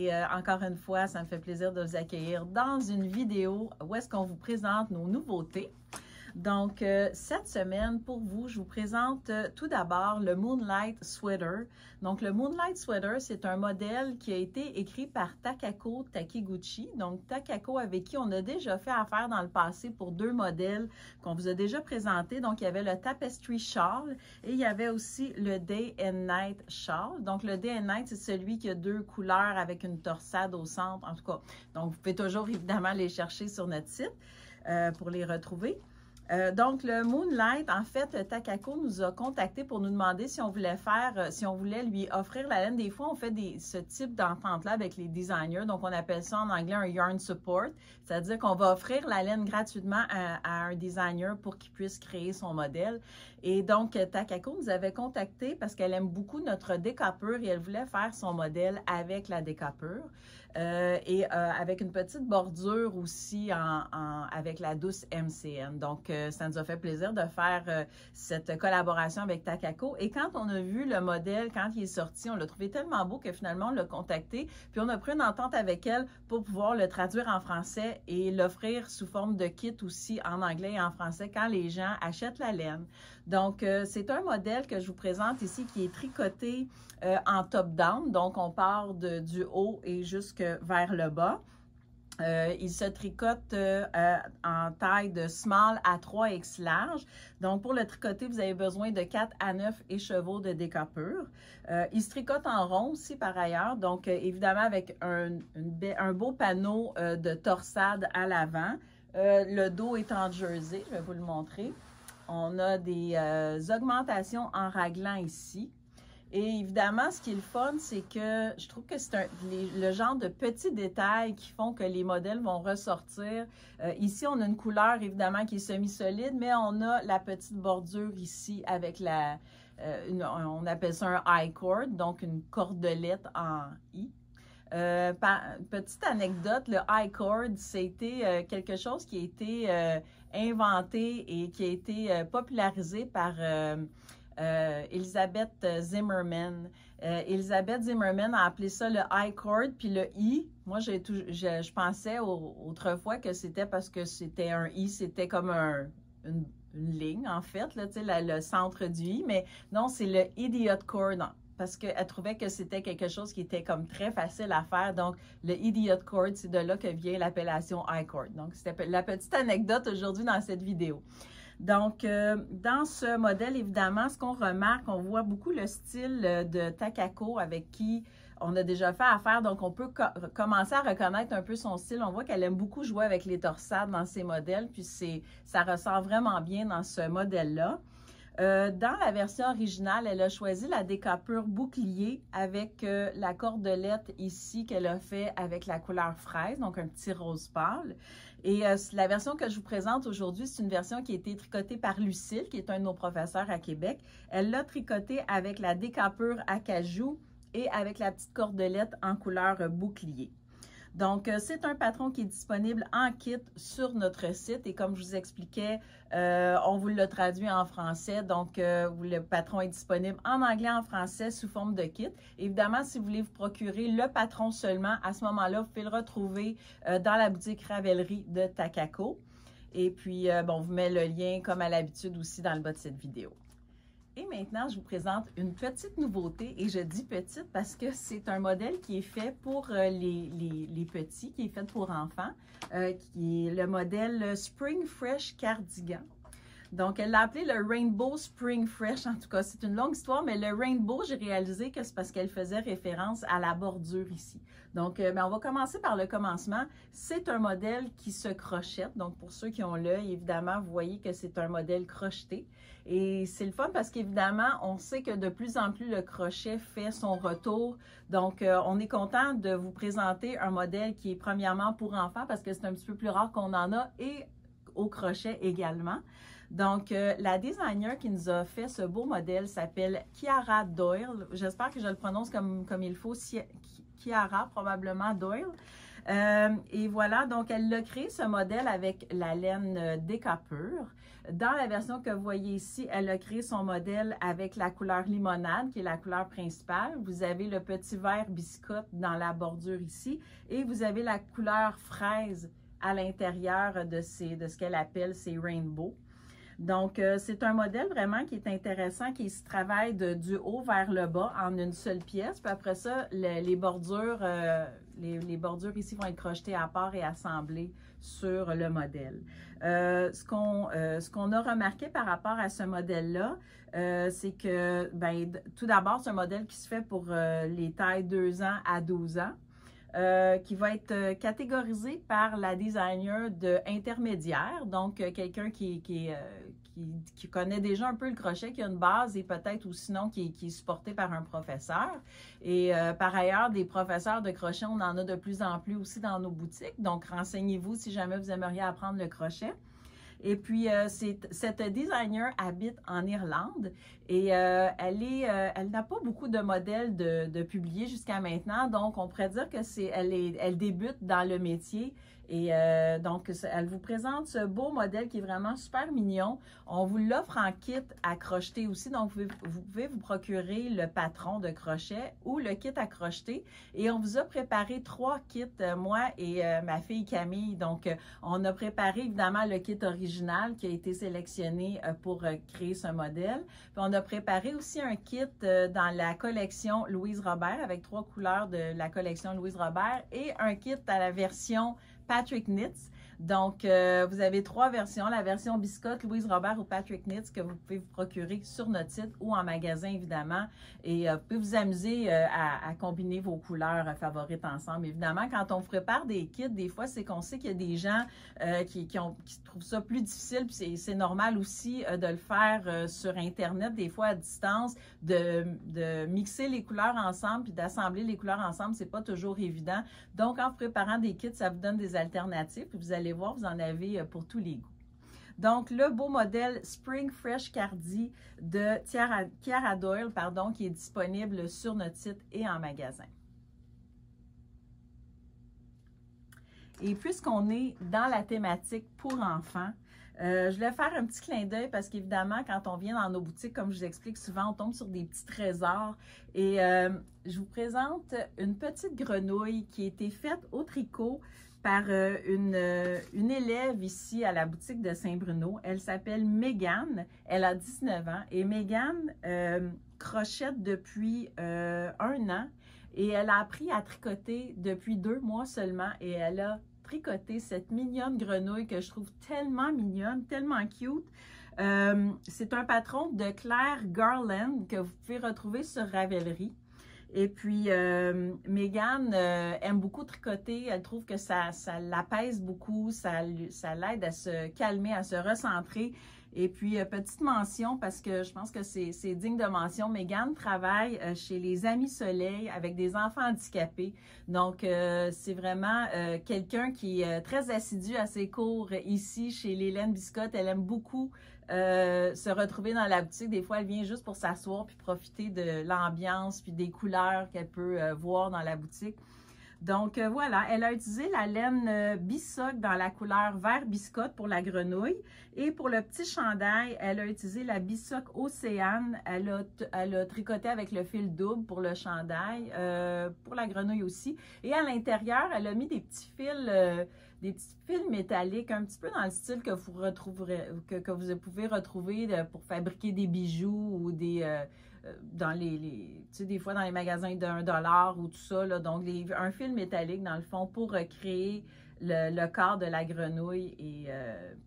Et encore une fois, ça me fait plaisir de vous accueillir dans une vidéo où est-ce qu'on vous présente nos nouveautés. Donc, cette semaine, pour vous, je vous présente tout d'abord le Moonlight Sweater. Donc, le Moonlight Sweater, c'est un modèle qui a été écrit par Takako Takiguchi. Donc, Takako, avec qui on a déjà fait affaire dans le passé pour deux modèles qu'on vous a déjà présentés. Donc, il y avait le Tapestry Shawl et il y avait aussi le Day and Night Shawl. Donc, le Day and Night, c'est celui qui a deux couleurs avec une torsade au centre, en tout cas. Donc, vous pouvez toujours, évidemment, les chercher sur notre site pour les retrouver. Donc, le Moonlight, en fait, Takako nous a contacté pour nous demander si on voulait faire, si on voulait lui offrir la laine. Des fois, on fait ce type d'entente-là avec les designers. Donc, on appelle ça en anglais un yarn support. C'est-à-dire qu'on va offrir la laine gratuitement à un designer pour qu'il puisse créer son modèle. Et donc, Takako nous avait contacté parce qu'elle aime beaucoup notre décapure et elle voulait faire son modèle avec la décapure. Avec une petite bordure aussi avec la douce MCN. Donc, ça nous a fait plaisir de faire cette collaboration avec Takako. Et quand on a vu le modèle, quand il est sorti, on l'a trouvé tellement beau que finalement, on l'a contacté. Puis, on a pris une entente avec elle pour pouvoir le traduire en français et l'offrir sous forme de kit aussi en anglais et en français quand les gens achètent la laine. Donc, c'est un modèle que je vous présente ici qui est tricoté en top-down. Donc, on part du haut et jusque vers le bas. Il se tricote en taille de small à 3X large. Donc, pour le tricoter, vous avez besoin de 4 à 9 écheveaux de décapure. Il se tricote en rond aussi par ailleurs. Donc, évidemment, avec un beau panneau de torsade à l'avant. Le dos est en jersey, je vais vous le montrer. On a des augmentations en raglan ici. Et évidemment, ce qui est le fun, c'est que je trouve que c'est le genre de petits détails qui font que les modèles vont ressortir. Ici, on a une couleur, évidemment, qui est semi-solide, mais on a la petite bordure ici avec on appelle ça un I-cord, donc une cordelette en I. Petite anecdote, le I-cord, c'était quelque chose qui a été inventé et qui a été popularisé par Elizabeth Zimmerman. Elizabeth Zimmerman a appelé ça le I-cord, puis le I, moi je pensais autrefois que c'était parce que c'était un I, c'était comme une ligne en fait, là, le centre du I, mais non, c'est le idiot cord. Parce qu'elle trouvait que c'était quelque chose qui était comme très facile à faire. Donc, le idiot cord, c'est de là que vient l'appellation I-cord. Donc, c'était la petite anecdote aujourd'hui dans cette vidéo. Donc, dans ce modèle, évidemment, ce qu'on remarque, on voit beaucoup le style de Takako avec qui on a déjà fait affaire. Donc, on peut commencer à reconnaître un peu son style. On voit qu'elle aime beaucoup jouer avec les torsades dans ses modèles. Puis, ça ressort vraiment bien dans ce modèle-là. Dans la version originale, elle a choisi la décapure bouclier avec la cordelette ici qu'elle a fait avec la couleur fraise, donc un petit rose pâle. Et la version que je vous présente aujourd'hui, c'est une version qui a été tricotée par Lucille, qui est un de nos professeurs à Québec. Elle l'a tricotée avec la décapure acajou et avec la petite cordelette en couleur bouclier. Donc, c'est un patron qui est disponible en kit sur notre site et comme je vous expliquais, on vous l'a traduit en français. Donc, le patron est disponible en anglais, en français, sous forme de kit. Évidemment, si vous voulez vous procurer le patron seulement, à ce moment-là, vous pouvez le retrouver dans la boutique Ravellerie de Takako. Et puis, bon, on vous met le lien, comme à l'habitude, aussi dans le bas de cette vidéo. Et maintenant, je vous présente une petite nouveauté, et je dis petite parce que c'est un modèle qui est fait pour les petits, qui est fait pour enfants, qui est le modèle Spring Fresh Cardigan. Donc, elle l'a appelé le Rainbow Spring Fresh. En tout cas, c'est une longue histoire, mais le Rainbow, j'ai réalisé que c'est parce qu'elle faisait référence à la bordure ici. Donc, on va commencer par le commencement. C'est un modèle qui se crochette. Donc, pour ceux qui ont l'œil, évidemment, vous voyez que c'est un modèle crocheté. Et c'est le fun parce qu'évidemment, on sait que de plus en plus, le crochet fait son retour. Donc, on est content de vous présenter un modèle qui est premièrement pour enfants parce que c'est un petit peu plus rare qu'on en a et au crochet également. Donc, la designer qui nous a fait ce beau modèle s'appelle Chiara Doyle. J'espère que je le prononce comme il faut. Chiara, probablement Doyle. Et voilà, donc elle a créé ce modèle avec la laine Déca Pur. Dans la version que vous voyez ici, elle a créé son modèle avec la couleur limonade, qui est la couleur principale. Vous avez le petit vert biscotte dans la bordure ici, et vous avez la couleur fraise à l'intérieur de ce qu'elle appelle ses rainbows. Donc, c'est un modèle vraiment qui est intéressant, qui se travaille du haut vers le bas en une seule pièce. Puis après ça, les bordures ici vont être crochetées à part et assemblées sur le modèle. Ce qu'on a remarqué par rapport à ce modèle-là, c'est que, tout d'abord, c'est un modèle qui se fait pour les tailles 2 ans à 12 ans. Qui va être catégorisé par la designer de intermédiaire, donc quelqu'un qui connaît déjà un peu le crochet, qui a une base et peut-être ou sinon qui est supporté par un professeur. Et par ailleurs, des professeurs de crochet, on en a de plus en plus aussi dans nos boutiques, donc renseignez-vous si jamais vous aimeriez apprendre le crochet. Et puis, cette designer habite en Irlande et elle n'a pas beaucoup de modèles de publiés jusqu'à maintenant. Donc, on pourrait dire que elle débute dans le métier. Et donc, elle vous présente ce beau modèle qui est vraiment super mignon. On vous l'offre en kit à crocheter aussi. Donc, vous pouvez vous procurer le patron de crochet ou le kit à crocheter. Et on vous a préparé 3 kits, moi et ma fille Camille. Donc, on a préparé évidemment le kit original qui a été sélectionné pour créer ce modèle. Puis, on a préparé aussi un kit dans la collection Louise Robert avec 3 couleurs de la collection Louise Robert et un kit à la version Patrick Knits. Donc, vous avez 3 versions, la version biscotte, Louise Robert ou Patrick Knits que vous pouvez vous procurer sur notre site ou en magasin, évidemment. Et vous pouvez vous amuser à combiner vos couleurs favorites ensemble. Évidemment, quand on prépare des kits, des fois, c'est qu'on sait qu'il y a des gens qui trouvent ça plus difficile. Puis c'est normal aussi de le faire sur Internet, des fois à distance, de mixer les couleurs ensemble puis d'assembler les couleurs ensemble. C'est pas toujours évident. Donc, en préparant des kits, ça vous donne des alternatives. Puis vous allez voir, vous en avez pour tous les goûts. Donc, le beau modèle Spring Fresh Cardi de Kiara Doyle, qui est disponible sur notre site et en magasin. Et puisqu'on est dans la thématique pour enfants, je voulais faire un petit clin d'œil parce qu'évidemment, quand on vient dans nos boutiques, comme je vous explique souvent, on tombe sur des petits trésors. Et je vous présente une petite grenouille qui a été faite au tricot par une élève ici à la boutique de Saint-Bruno. Elle s'appelle Mégane, elle a 19 ans et Mégane crochette depuis 1 an et elle a appris à tricoter depuis 2 mois seulement et elle a tricoté cette mignonne grenouille que je trouve tellement mignonne, tellement cute. C'est un patron de Claire Garland que vous pouvez retrouver sur Ravelry. Et puis, Mégane aime beaucoup tricoter. Elle trouve que ça l'apaise beaucoup, ça l'aide à se calmer, à se recentrer. Et puis, petite mention, parce que je pense que c'est digne de mention, Mégane travaille chez les Amis Soleil avec des enfants handicapés. Donc, c'est vraiment quelqu'un qui est très assidu à ses cours ici chez Lélène Biscotte. Elle aime beaucoup se retrouver dans la boutique. Des fois, elle vient juste pour s'asseoir puis profiter de l'ambiance puis des couleurs qu'elle peut voir dans la boutique. Donc, voilà, elle a utilisé la laine Bissoc dans la couleur vert biscotte pour la grenouille. Et pour le petit chandail, elle a utilisé la Bissoc Océane. Elle a tricoté avec le fil double pour le chandail, pour la grenouille aussi. Et à l'intérieur, elle a mis des petits fils métalliques, un petit peu dans le style que vous retrouverez, que vous pouvez retrouver pour fabriquer des bijoux ou des... tu sais, des fois dans les magasins d'$1 ou tout ça, là, donc un fil métallique dans le fond pour créer le corps de la grenouille et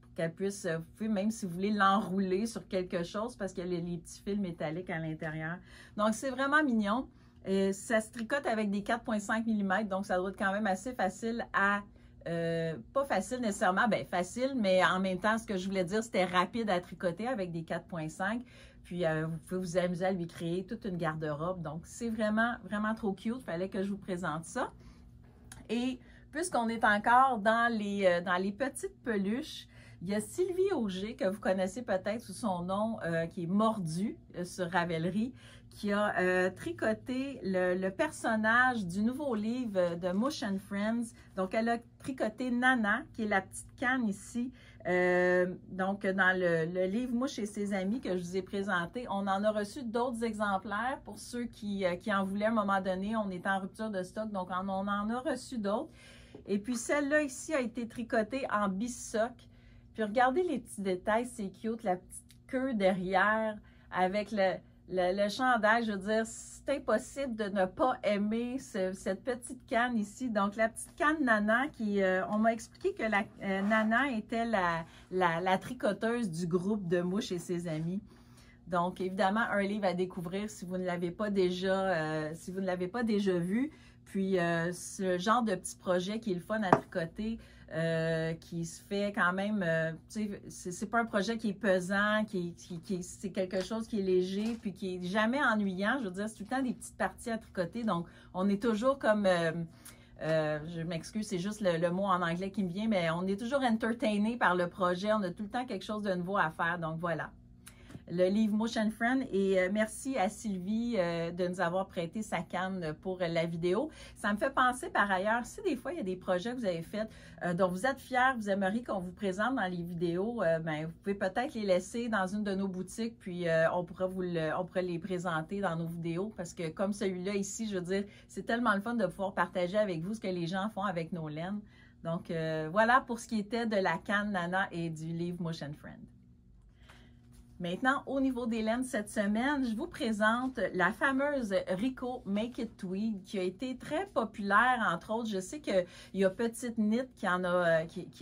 pour qu'elle puisse, vous pouvez même si vous voulez l'enrouler sur quelque chose parce qu'il y a les petits fils métalliques à l'intérieur. Donc c'est vraiment mignon. Ça se tricote avec des 4,5 mm, donc ça doit être quand même assez facile à... pas facile nécessairement, bien facile, mais en même temps, ce que je voulais dire, c'était rapide à tricoter avec des 4,5. Puis, vous pouvez vous amuser à lui créer toute une garde-robe. Donc, c'est vraiment, vraiment trop cute. Il fallait que je vous présente ça. Et puisqu'on est encore dans les petites peluches, Il y a Sylvie Auger, que vous connaissez peut-être sous son nom, qui est Mordu sur Ravelry, qui a tricoté le personnage du nouveau livre de Moosh and Friends. Donc, elle a tricoté Nana, qui est la petite canne ici. Donc, dans le livre Moosh et ses amis que je vous ai présenté, on en a reçu d'autres exemplaires pour ceux qui en voulaient à un moment donné. On est en rupture de stock, donc on en a reçu d'autres. Et puis, celle-là ici a été tricotée en bissoc. Puis, regardez les petits détails, c'est cute, la petite queue derrière avec le chandail. Je veux dire, c'est impossible de ne pas aimer cette petite canne ici. Donc, la petite canne Nana, on m'a expliqué que Nana était la tricoteuse du groupe de Moosh et ses amis. Donc, évidemment, un livre à découvrir si vous ne l'avez pas déjà, vu. Puis, ce genre de petit projet qui est le fun à tricoter, qui se fait quand même, tu sais, c'est pas un projet qui est pesant, c'est quelque chose qui est léger, puis qui est jamais ennuyant. Je veux dire, c'est tout le temps des petites parties à tricoter. Donc, on est toujours comme, je m'excuse, c'est juste le mot en anglais qui me vient, mais on est toujours entertainé par le projet. On a tout le temps quelque chose de nouveau à faire. Donc, voilà. Le livre Moosh and Friends, et merci à Sylvie de nous avoir prêté sa canne pour la vidéo. Ça me fait penser par ailleurs, si des fois il y a des projets que vous avez faits dont vous êtes fiers, vous aimeriez qu'on vous présente dans les vidéos, ben, vous pouvez peut-être les laisser dans une de nos boutiques, puis on pourrait les présenter dans nos vidéos, parce que comme celui-là ici, je veux dire, c'est tellement le fun de pouvoir partager avec vous ce que les gens font avec nos laines. Donc voilà pour ce qui était de la canne Nana et du livre Moosh and Friends. Maintenant, au niveau des laines cette semaine, je vous présente la fameuse Rico Make It Tweed qui a été très populaire, entre autres. Je sais qu'il y a Petite Knit qui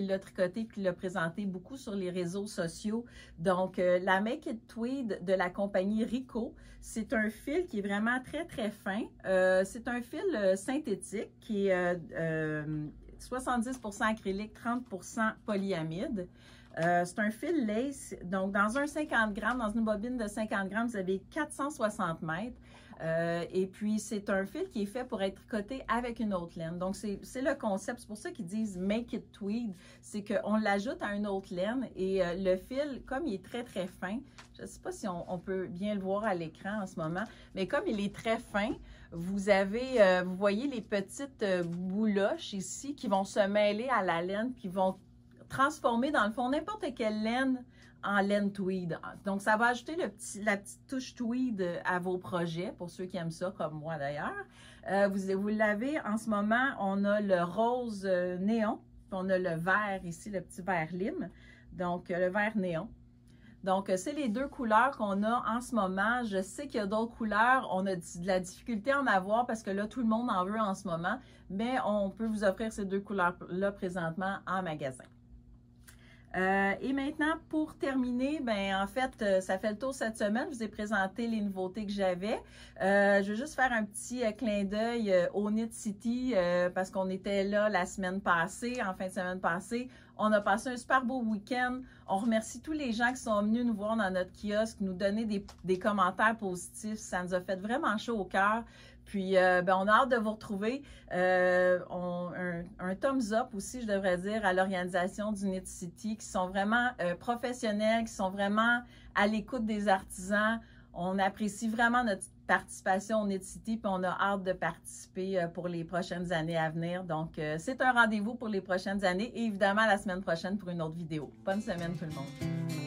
l'a tricoté et qui l'a présenté beaucoup sur les réseaux sociaux. Donc, la Make It Tweed de la compagnie Rico, c'est un fil qui est vraiment très, très fin. C'est un fil synthétique qui est 70% acrylique, 30% polyamide. C'est un fil lace, donc dans un 50 grammes, dans une bobine de 50 grammes, vous avez 460 mètres. Et puis, c'est un fil qui est fait pour être tricoté avec une autre laine. Donc, c'est le concept. C'est pour ça qu'ils disent « Make it tweed ». C'est qu'on l'ajoute à une autre laine et le fil, comme il est très, très fin, je ne sais pas si on peut bien le voir à l'écran en ce moment, mais comme il est très fin, vous voyez les petites bouloches ici qui vont se mêler à la laine, qui vont transformer dans le fond n'importe quelle laine en laine tweed. Donc, ça va ajouter la petite touche tweed à vos projets, pour ceux qui aiment ça, comme moi d'ailleurs. Vous l'avez en ce moment, on a le rose néon, puis on a le vert ici, le petit vert lime, donc le vert néon. Donc, c'est les deux couleurs qu'on a en ce moment. Je sais qu'il y a d'autres couleurs. On a de la difficulté à en avoir parce que là, tout le monde en veut en ce moment, mais on peut vous offrir ces deux couleurs-là présentement en magasin. Et maintenant, pour terminer, ben en fait, ça fait le tour cette semaine. Je vous ai présenté les nouveautés que j'avais. Je vais juste faire un petit clin d'œil au Knit City parce qu'on était là la semaine passée, en fin de semaine passée. On a passé un super beau week-end. On remercie tous les gens qui sont venus nous voir dans notre kiosque, nous donner des commentaires positifs. Ça nous a fait vraiment chaud au cœur. Puis, ben, on a hâte de vous retrouver. Un thumbs up aussi, je devrais dire, à l'organisation du Knit City, qui sont vraiment professionnels, qui sont vraiment à l'écoute des artisans. On apprécie vraiment notre participation au Knit City, puis on a hâte de participer pour les prochaines années à venir. Donc, c'est un rendez-vous pour les prochaines années et évidemment la semaine prochaine pour une autre vidéo. Bonne semaine tout le monde!